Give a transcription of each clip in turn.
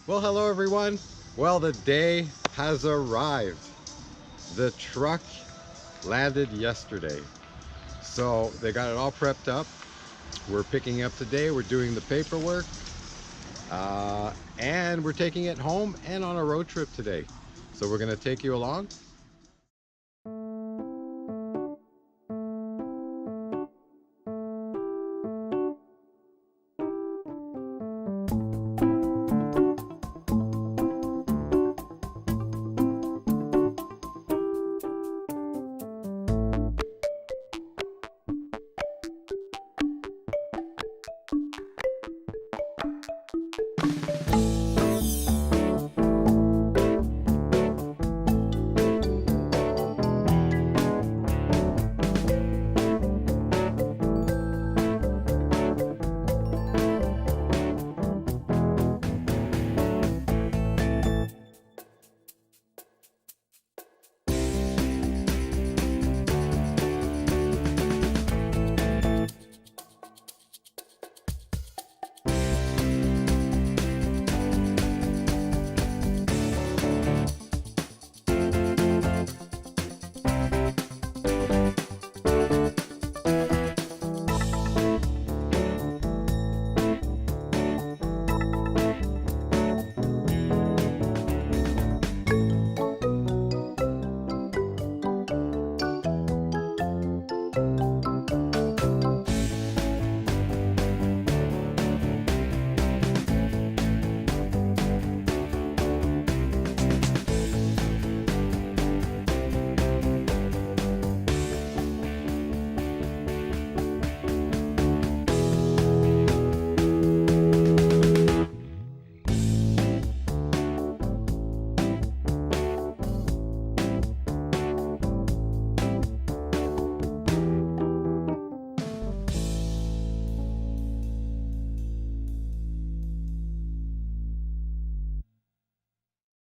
Well, hello everyone. Well, the day has arrived. The truck landed yesterday. So they got it all prepped up. We're picking up today. We're doing the paperwork. And we're taking it home and on a road trip today. So we're gonna take you along.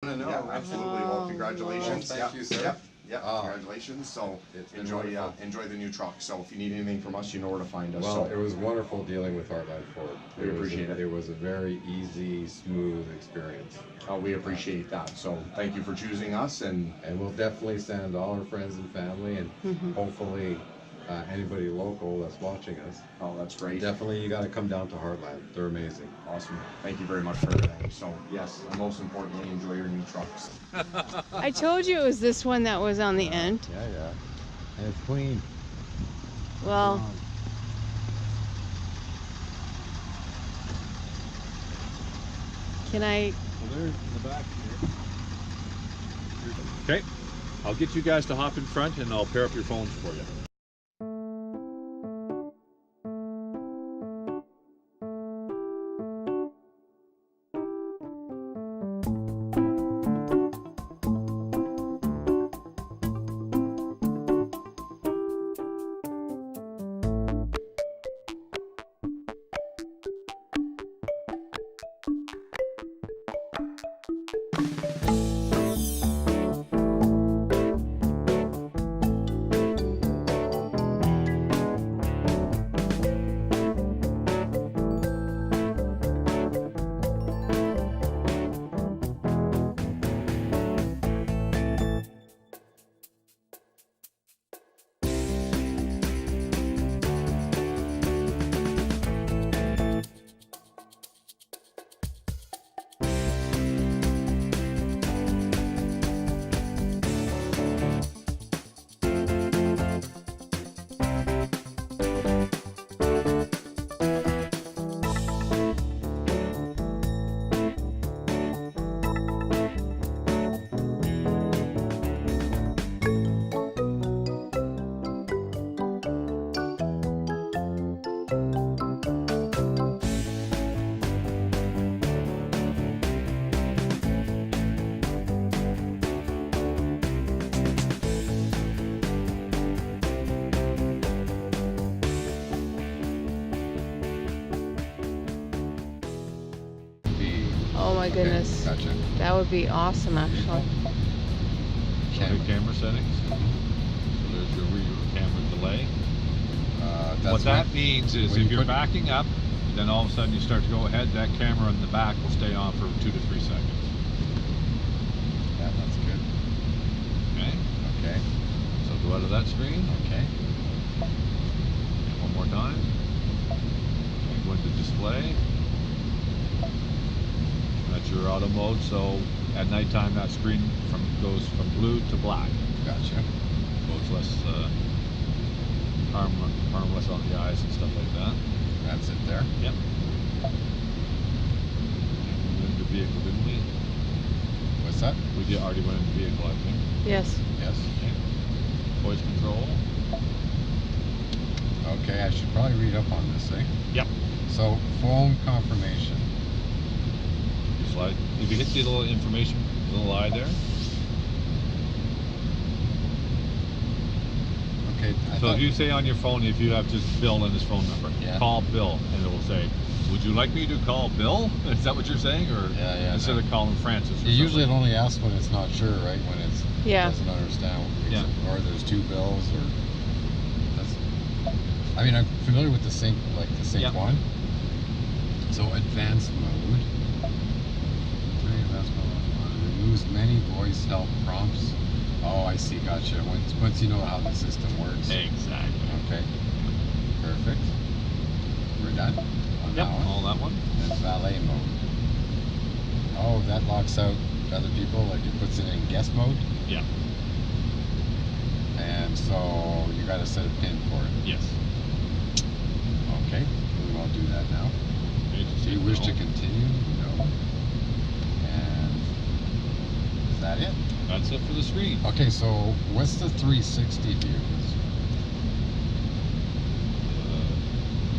Yeah, absolutely. Well, congratulations. Oh, thank you, sir. Yep. Congratulations. So enjoy the new truck. So if you need anything from us, you know where to find us. Well, it was wonderful dealing with Heartland Ford. We appreciate it. It was a very easy, smooth experience. We appreciate that. So thank you for choosing us, and we'll definitely send all our friends and family, and hopefully anybody local that's watching us. Oh, that's great. Definitely, you got to come down to Heartland. They're amazing. Awesome. Thank you very much for everything. So yes, and most importantly, enjoy your new trucks. I told you it was this one that was on the end. Yeah. And it's clean. Well, can I? Well, there's in the back here. Okay, I'll get you guys to hop in front and I'll pair up your phones for you. Oh my goodness. Gotcha. That would be awesome, actually. Show camera settings. So there's your rear camera delay. What that means is if you're backing up, Then all of a sudden you start to go ahead, that camera in the back will stay on for 2 to 3 seconds. Yeah, that's good. Okay? Okay. So go out of that screen. Okay. One more time. Okay, go into display. That's your auto mode, so at nighttime that screen goes from blue to black. Gotcha. So it's less harmless on the eyes and stuff like that. That's it there. Yep. We went into vehicle, didn't we? What's that? We did already went into vehicle, I think. Yes. Yes. Okay. Voice control. Okay, I should probably read up on this, eh? Yep. So, phone confirmation. You slide. If you hit the little information, little eye there. Okay. So if you say on your phone, if you have just Bill and his phone number, Yeah. call Bill, and it will say, "Would you like me to call Bill?" Is that what you're saying, or Yeah, instead of calling Francis? Or usually it something? only asks when it's not sure, right? When it's Yeah. doesn't understand, Yeah. or there's two bills, or that's. I mean, I'm familiar with the sync, like the sync Yep. one. So advanced mode. Advanced mode removes many voice help prompts. Oh, I see. Gotcha. Once you know how the system works. Exactly. Okay. Perfect. We're done on Yep. that one. All that one. And valet mode. Oh, that locks out other people. Like it puts it in guest mode. Yeah. And so you got to set a pin for it. Yes. Okay, we won't do that now. Okay, Do you wish to no. continue? No. And is that it? That's it for the screen. Okay, so what's the 360 view?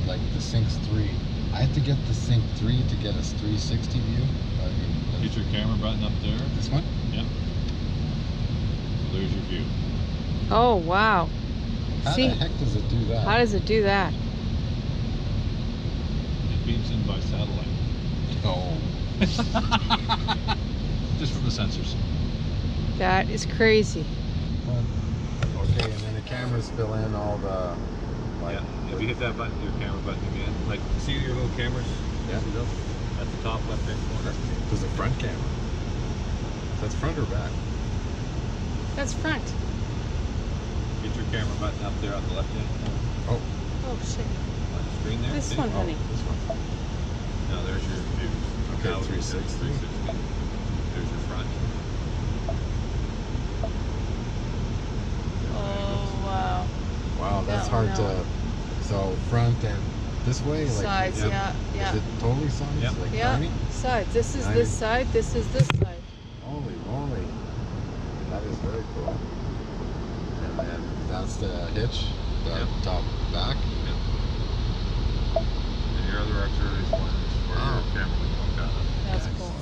Like the Sync's 3. I have to get the Sync 3 to get a 360 view. I mean, Get your camera button up there. this one? Yep. So there's your view. Oh, wow. How See, the heck does it do that? how does it do that? It beams in by satellite. Oh. Just from the sensors. That is crazy. Okay, and then the cameras fill in all the. Like, Yeah. If you hit that button, your camera button again. Like, see your little cameras? Yeah. See those? At the top left hand corner. There's a front camera. That's front or back? That's front. Get your camera button up there on the left hand corner. Oh, shit. On the screen there. This See? one, honey. This one. Now there's your view. Okay, Now 360. 360. There's your front. Oh, wow. Wow, that's That one hard to. So front and this way, like. Sides, Yep. yeah, yeah. Is it totally sides? Yep. Like Yeah, 90? sides. This is 90. this side, this is this side. Holy moly. That is very cool. And then that's the hitch, the Yep. top back. And your other auxiliary one is for Oh. your camera when you walk out. That's Excellent. cool.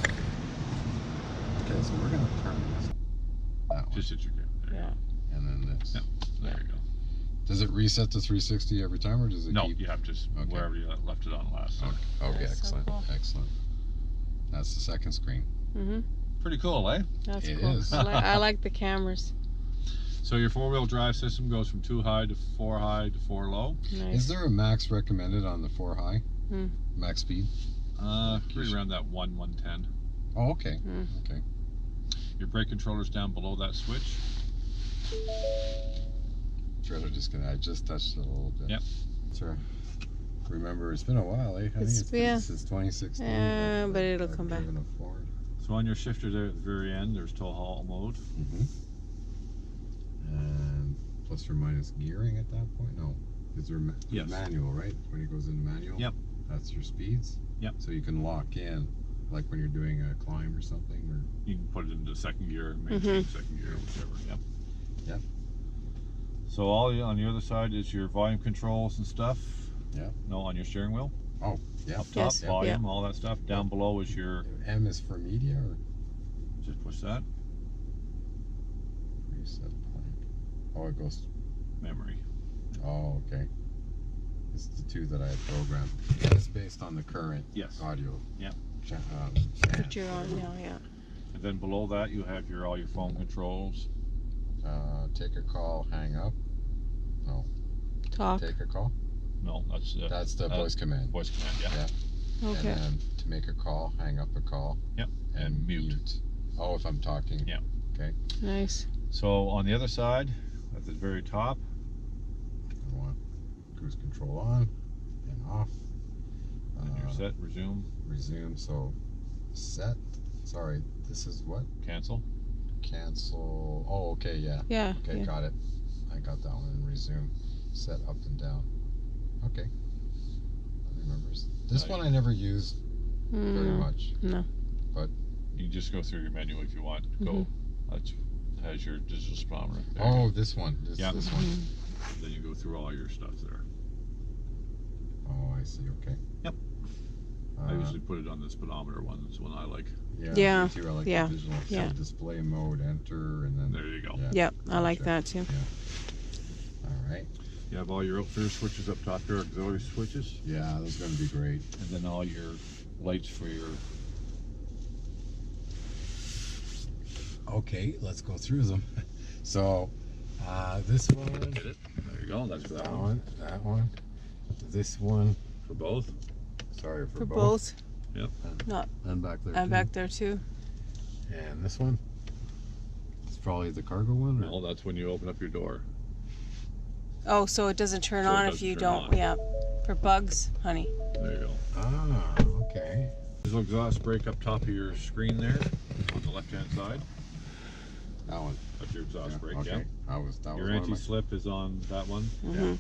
Okay, so we're going to turn this. That one. Just hit your camera. There you Yeah. And then this. Yep. There you go. Does it reset to 360 every time, or does it No, keep? you have to Okay. wherever you left it on last time. Okay, That's so excellent. cool. Excellent. That's the second screen. Mm-hmm. Pretty cool, eh? That's It cool. is. I like the cameras. So your four-wheel drive system goes from 2 high to 4 high to 4 low. Nice. Is there a max recommended on the 4 high? Hmm. Max speed? Pretty around that 110. Oh, okay. Hmm. Okay. Your brake controller's down below that switch. Trailer just gonna. I just touched it a little bit. Yep. Sure. Remember, it's been a while, eh? I think It's- it's been yeah. since 2016. Yeah, but it'll I've come back. driven a Ford. So on your shifter there at the very end, there's tow haul mode. Mm-hmm. And plus or minus gearing at that point? No. Is there Yes. manual, right? When it goes into manual? Yep. That's your speeds? Yep. So you can lock in, like when you're doing a climb or something, or You can put it into second gear, maintain Mm-hmm. second gear, whichever. Yep. Yep. So all on the other side is your volume controls and stuff. Yep. No, on your steering wheel. oh, yeah. Up top, Yes. volume, all that stuff. Down below is your. M is for media or Just push that. reset point? Oh, it goes. Memory. Oh, okay. It's the two that I had programmed. And it's based on the current Yes. audio. Yep. That you're on now, yeah. And then below that you have all your phone controls. Take a call, hang up. No, Talk. take a call. No, That's the voice command. Voice command, yeah. Okay. And then to make a call, hang up a call. Yep. And mute. Oh, if I'm talking. Yeah. Okay. Nice. So on the other side, at the very top, I want cruise control on and off. and you're set, resume, Resume. So set. Sorry, this is what? cancel. Cancel. Oh, okay, yeah. Yeah. Okay, yeah. got it. I got that one. Resume. Set up and down. Okay. I remember. This one I never used very much. No. You can just go through your menu if you want. Go. That has your digital speedometer. There you Oh, go. this one. This one. Then you go through all your stuff there. Oh, I see. Okay. Yep. I usually put it on the speedometer one. That's one I like. Yeah, me too. I like yeah, the visual. yeah. So display mode, enter, and then There you go. Yeah. Yep. I like Gotcha. that too. All right. You have all your outfitter switches up top there, auxiliary switches, Yeah, that's going to be great. and then all your lights for your. Okay, let's go through them. So, this one, Get it? There you go. That's for that one, this one. For both. Sorry For both. Yep. And back there. I'm too. back there too. And this one. It's probably the cargo one. Or? No, that's when you open up your door. Oh, so it doesn't turn So it on if doesn't you turn don't. on. Yeah. For bugs, honey. There you go. Ah, okay. There's an exhaust brake up top of your screen there, on the left-hand side. That one. That's your exhaust brake. Okay. Yeah. That was Your one of my- anti-slip is on that one.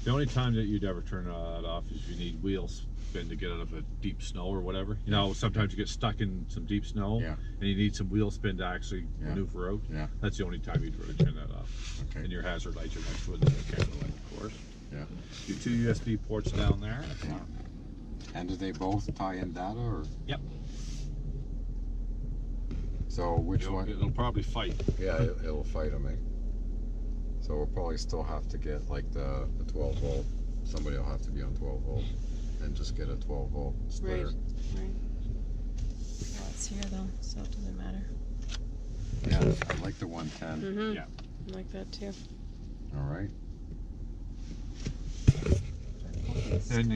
The only time that you'd ever turn that off is if you need wheel spin to get out of a deep snow or whatever. You know, sometimes you get stuck in some deep snow, Yeah. and you need some wheel spin to actually Yeah. maneuver out. Yeah. That's the only time you'd really turn that off. Okay. And your hazard lights are next to it, and the camera light, of course. Yeah. Your two USB ports down there. Yeah. And do they both tie in data or? Yep. So which It'll, one? it'll probably fight. Yeah, it'll fight them, eh? So we'll probably still have to get like the 12 volt. Somebody will have to be on 12 volt and just get a 12 volt splitter. Right. Well, it's here though, so it doesn't matter. Yeah, I like the 110. Yeah. I like that too. All right. And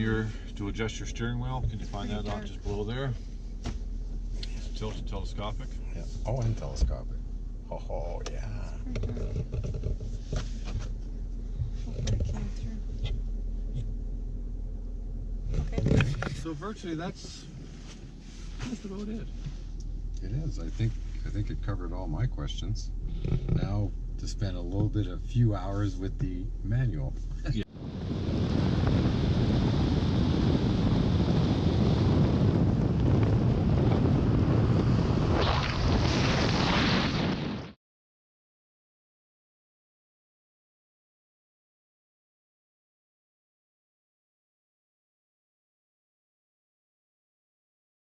to adjust your steering wheel, can you find that on just below there? Tilt and telescopic. Yeah. Oh, and telescopic. Oh, yeah. Hopefully it came through. Okay. So virtually that's about it. It is. I think it covered all my questions. Now to spend a few hours with the manual. Yeah.